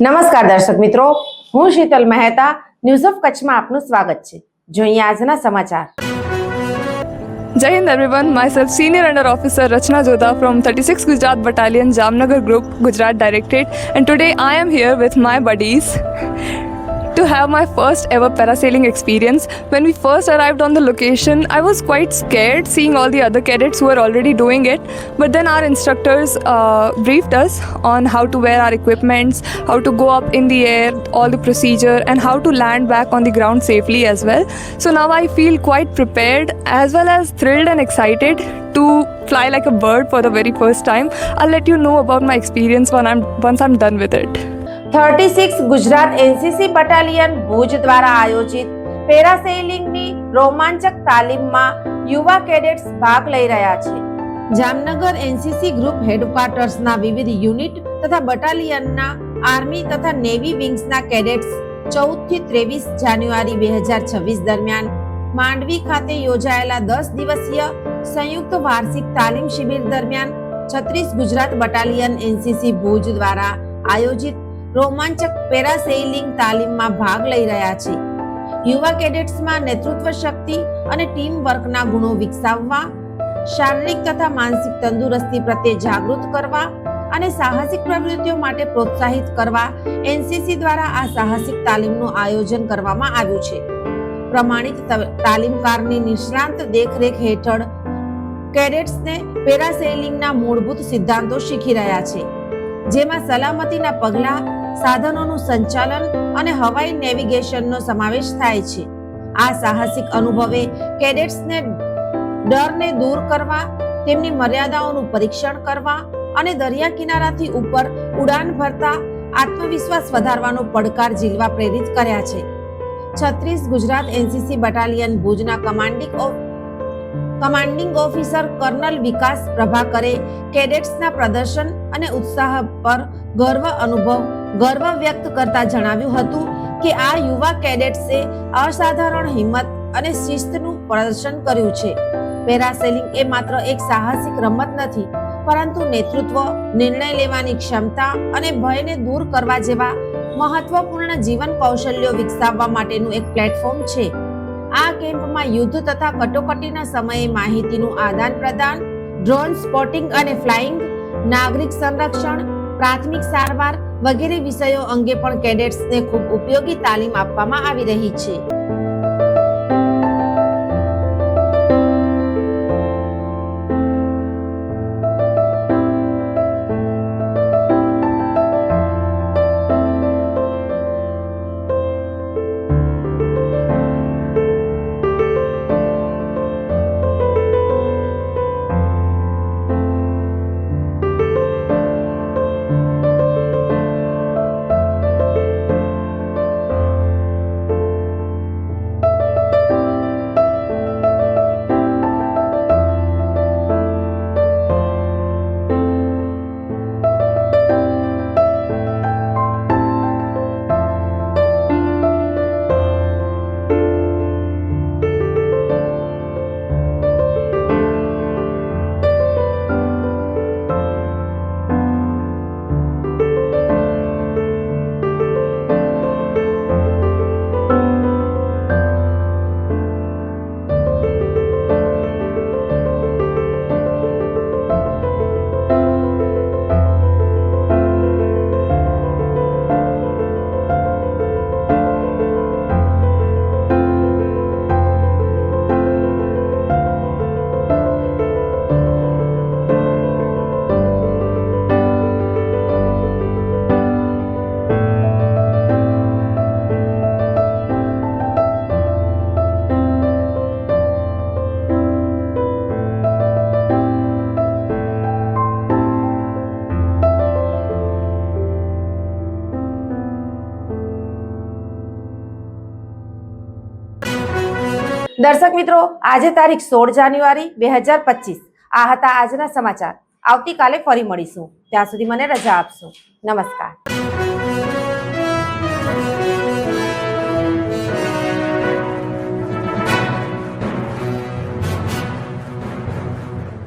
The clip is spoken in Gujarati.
નમસ્કાર દર્શક મિત્રો, હું શીતલ મહેતા ન્યૂઝ ઓફ કચ્છમાં આપનું સ્વાગત છે. જોઈએ આજના સમાચાર. Jai Hind everyone, myself Senior Under Officer Rachna Jodha from 36 Gujarat Battalion Jamnagar Group, Gujarat Directorate, and today I am here with my buddies to have my first ever parasailing experience. When we first arrived on the location, I was quite scared seeing all the other cadets who were already doing it, but then our instructors briefed us on how to wear our equipments, how to go up in the air, all the procedure, and how to land back on the ground safely as well. So now I feel quite prepared as well as thrilled and excited to fly like a bird for the very first time. I'll let you know about my experience once I'm done with it. 36 Gujarat NCC battalion Bhuj દ્વારા આયોજિત પેરાસેલિંગની રોમાંચક તાલીમમાં યુવા કેડેટ્સ ભાગ લઈ રહ્યા છે. જામનગર એનસીસી ગ્રુપ હેડક્વાર્ટર્સના વિવિધ યુનિટ તથા બટાલિયનના આર્મી તથા નેવી વિંગ્સના કેડેટ્સ 14 થી 23 જાન્યુઆરી 2026 દરમિયાન માંડવી ખાતે યોજાયેલા 10 દિવસીય સંયુક્ત વાર્ષિક તાલીમ શિબિર દરમિયાન 36 ગુજરાત બટાલિયન એનસીસી ભુજ દ્વારા આયોજિત રોમાંચક પેરાસેલિંગ તાલીમમાં ભાગ લઈ રહ્યા છે. યુવા કેડેટ્સમાં નેતૃત્વ શક્તિ અને ટીમ વર્કના ગુણો વિકસાવવા, શારીરિક તથા માનસિક તંદુરસ્તી પ્રત્યે જાગૃત કરવા અને સાહસિક પ્રવૃત્તિઓ માટે પ્રોત્સાહિત કરવા એનસીસી દ્વારા આ સાહસિક તાલીમનું આયોજન કરવામાં આવ્યું છે. પ્રમાણિત તાલીમકારની નિષ્ણાંત દેખરેખ હેઠળ કેડેટ્સને પેરાસેલિંગના મૂળભૂત સિદ્ધાંતો શીખી રહ્યા છે, જેમાં સલામતીના પગલાં, સાધનોનું સંચાલન અને હવાઈ નેવિગેશનનો સમાવેશ થાય છે. આ સાહસિક અનુભવે કેડેટ્સને ડરને દૂર કરવા, તેમની મર્યાદાઓનું પરીક્ષણ કરવા અને દરિયા કિનારાથી ઉપર ઉડાન ભરતા આત્મવિશ્વાસ વધારવાનો પડકાર ઝીલવા પ્રેરિત કર્યા છે. 36 ગુજરાત એનસીસી બટાલિયન ભુજના કમાન્ડિંગ ઓફિસર કર્નલ વિકાસ પ્રભાકરે કેડેટ્સના પ્રદર્શન અને ઉત્સાહ પર ગર્વ વ્યક્ત કરતા જણાવ્યું હતું કે આ યુવા કેડેટ્સે અસાધારણ હિંમત અને શિસ્તનું પ્રદર્શન કર્યું છે. પેરાસેલિંગ એ માત્ર એક સાહસિક રમત નથી, પરંતુ નેતૃત્વ, નિર્ણય લેવાની ક્ષમતા અને ભયને દૂર કરવા જેવા મહત્વપૂર્ણ જીવન કૌશલ્યો વિકસાવવા માટેનું એક પ્લેટફોર્મ છે. આ કેમ્પમાં યુદ્ધ તથા કટોકટીના સમયે માહિતીનું આદાન પ્રદાન, ડ્રોન સ્પોટિંગ અને ફ્લાઇંગ, નાગરિક સંરક્ષણ, પ્રાથમિક સારવાર વગેરે વિષયો અંગે પણ કેડેટ્સને ખૂબ ઉપયોગી તાલીમ આપવામાં આવી રહી છે. દર્શક મિત્રો, આજે તારીખ 16 જાન્યુઆરી 2025. આ હતા આજના સમાચાર. આવતીકાલે ફરી મળીશું. ત્યાં સુધી મને રજા આપશો. નમસ્કાર.